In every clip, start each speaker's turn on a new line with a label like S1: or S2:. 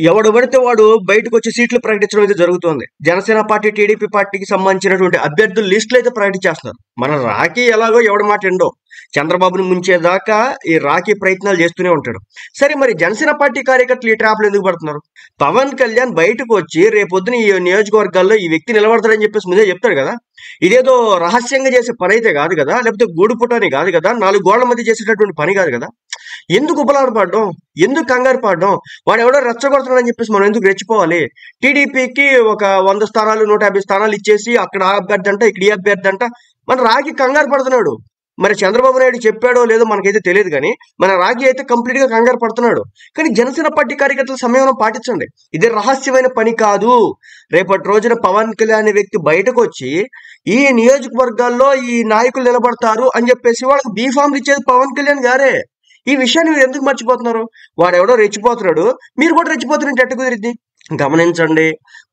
S1: ఎవడు పడితే వాడు బయటకు వచ్చి సీట్లు ప్రకటించడం అయితే జరుగుతుంది. జనసేన పార్టీ, టీడీపీ పార్టీకి సంబంధించినటువంటి అభ్యర్థుల లిస్టులు అయితే ప్రకటించేస్తున్నారు. మన రాఖీ ఎలాగో ఎవడ మాట ఎండో చంద్రబాబుని ముంచేదాకా ఈ రాఖీ ప్రయత్నాలు చేస్తూనే ఉంటాడు. సరే, మరి జనసేన పార్టీ కార్యకర్తలు ఈ ట్రాప్లు ఎందుకు పడుతున్నారు? పవన్ కళ్యాణ్ బయటకు వచ్చి రేపొద్దున ఈ నియోజకవర్గాల్లో ఈ వ్యక్తి నిలబడతాడని చెప్పేసి ముందే చెప్తాడు కదా. ఇదేదో రహస్యంగా చేసే పని అయితే కాదు కదా, లేకపోతే గూడుపుటని కాదు కదా, 4 గోళ్ల మధ్య చేసేటటువంటి పని కాదు కదా. ఎందుకు ఉపలాడపడడం, ఎందుకు కంగారు పడడం? వాడు ఎవడో రెచ్చగొడుతున్నాడని చెప్పేసి మనం ఎందుకు రెచ్చిపోవాలి? టీడీపీకి ఒక 100 స్థానాలు 150 స్థానాలు ఇచ్చేసి అక్కడ ఆ అభ్యర్థి అంట, ఇక్కడ ఈ అభ్యర్థి అంట, మన రాఖీ కంగారు పడుతున్నాడు. మరి చంద్రబాబు నాయుడు చెప్పాడో లేదో మనకైతే తెలియదు, కానీ మన రాఖీ అయితే కంప్లీట్ గా కంగారు పడుతున్నాడు. కానీ జనసేన పార్టీ కార్యకర్తల సంయమనం పాటించండి. ఇది రహస్యమైన పని కాదు. రేపటి రోజున పవన్ కళ్యాణ్ అనే వ్యక్తి బయటకు వచ్చి ఈ నియోజకవర్గాల్లో ఈ నాయకులు నిలబడతారు అని చెప్పేసి వాళ్ళకి బీఫామ్లు ఇచ్చేది పవన్ కళ్యాణ్ గారే. ఈ విషయాన్ని మీరు ఎందుకు మర్చిపోతున్నారు? వాడెవడో రెచ్చిపోతున్నాడు, మీరు కూడా రెచ్చిపోతున్నట్టు ఎట్ట కుదిరిద్ది? గమనించండి,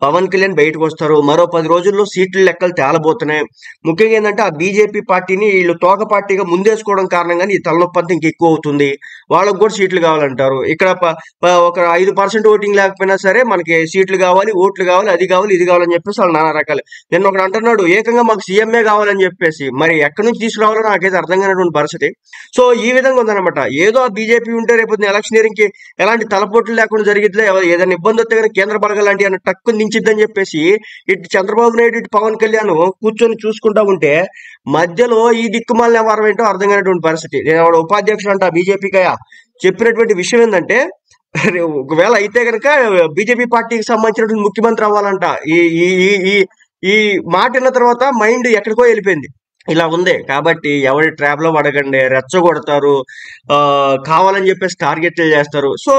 S1: పవన్ కళ్యాణ్ బయటకు వస్తారు. మరో 10 రోజుల్లో సీట్ల లెక్కలు తేలబోతున్నాయి. ముఖ్యంగా ఏంటంటే ఆ బీజేపీ పార్టీని వీళ్ళు తోక పార్టీగా ముందేసుకోవడం కారణంగానే ఈ తలనొప్పి అంతా ఇంకెక్కువ అవుతుంది. వాళ్ళకు కూడా సీట్లు కావాలంటారు. ఇక్కడ ఒక 5% ఓటింగ్ లేకపోయినా సరే మనకి సీట్లు కావాలి, ఓట్లు కావాలి, అది కావాలి, ఇది కావాలని చెప్పేసి వాళ్ళు నానా రకాలు. నిన్న ఒకడు అంటున్నాడు ఏకంగా మాకు సీఎంఏ కావాలని చెప్పేసి. మరి ఎక్కడి నుంచి తీసుకురావాలో నాకైతే అర్థం కానటువంటి పరిస్థితి. సో ఈ విధంగా ఉందన్నమాట. ఏదో ఆ బీజేపీ ఉంటే రేపు ఎలక్షనీరింగ్ కి ఎలాంటి తలపోట్లు లేకుండా జరిగిద్దిలే, ఏదైనా ఇబ్బంది వస్తే కనుక కేంద్ర బలగాలు లాంటి అని టక్కు దించిద్దని చెప్పేసి ఇటు చంద్రబాబు నాయుడు ఇటు పవన్ కళ్యాణ్ కూర్చొని చూసుకుంటా ఉంటే మధ్యలో ఈ దిక్కుమాలిన వారం ఏంటో అర్థం కానటువంటి పరిస్థితి. నేను ఆవిడ ఉపాధ్యక్షుడు అంట బీజేపీకి చెప్పినటువంటి విషయం ఏంటంటే, ఒకవేళ అయితే కనుక బీజేపీ పార్టీకి సంబంధించినటువంటి ముఖ్యమంత్రి అవ్వాలంట. ఈ ఈ ఈ ఈ మాట విన్న తర్వాత మైండ్ ఎక్కడికో వెళ్ళిపోయింది. ఇలా ఉంది కాబట్టి ఎవరి ట్రాప్ లో పడకండి, రెచ్చగొడతారు, కావాలని చెప్పేసి టార్గెట్లు చేస్తారు. సో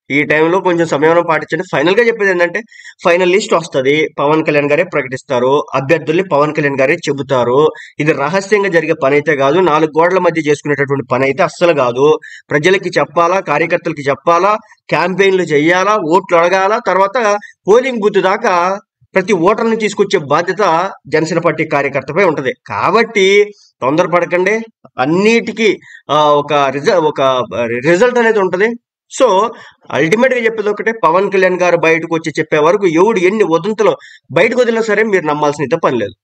S1: ఈ టైంలో కొంచెం సంయమనం పాటించండి. ఫైనల్ గా చెప్పేది ఏంటంటే, ఫైనల్ లిస్ట్ వస్తుంది, పవన్ కళ్యాణ్ గారే ప్రకటిస్తారు, అభ్యర్థుల్ని పవన్ కళ్యాణ్ గారే చెబుతారు. ఇది రహస్యంగా జరిగే పని అయితే కాదు, 4 గోడల మధ్య చేసుకునేటటువంటి పని అయితే అస్సలు కాదు. ప్రజలకి చెప్పాలా, కార్యకర్తలకి చెప్పాలా, క్యాంపెయిన్లు చెయ్యాలా, ఓట్లు అడగాల, తర్వాత పోలింగ్ బూత్ దాకా ప్రతి ఓటర్ని తీసుకొచ్చే బాధ్యత జనసేన పార్టీ కార్యకర్తపై ఉంటది. కాబట్టి తొందరపడకండి, అన్నిటికీ ఒక రిజల్ట్ అనేది ఉంటది. సో అల్టిమేట్ గా చెప్పేది ఒకటే, పవన్ కళ్యాణ్ గారు బయటకు వచ్చి చెప్పే వరకు ఎవడు ఎన్ని వదంతులు బయటకు వదిలినా సరే మీరు నమ్మాల్సిన పని లేదు.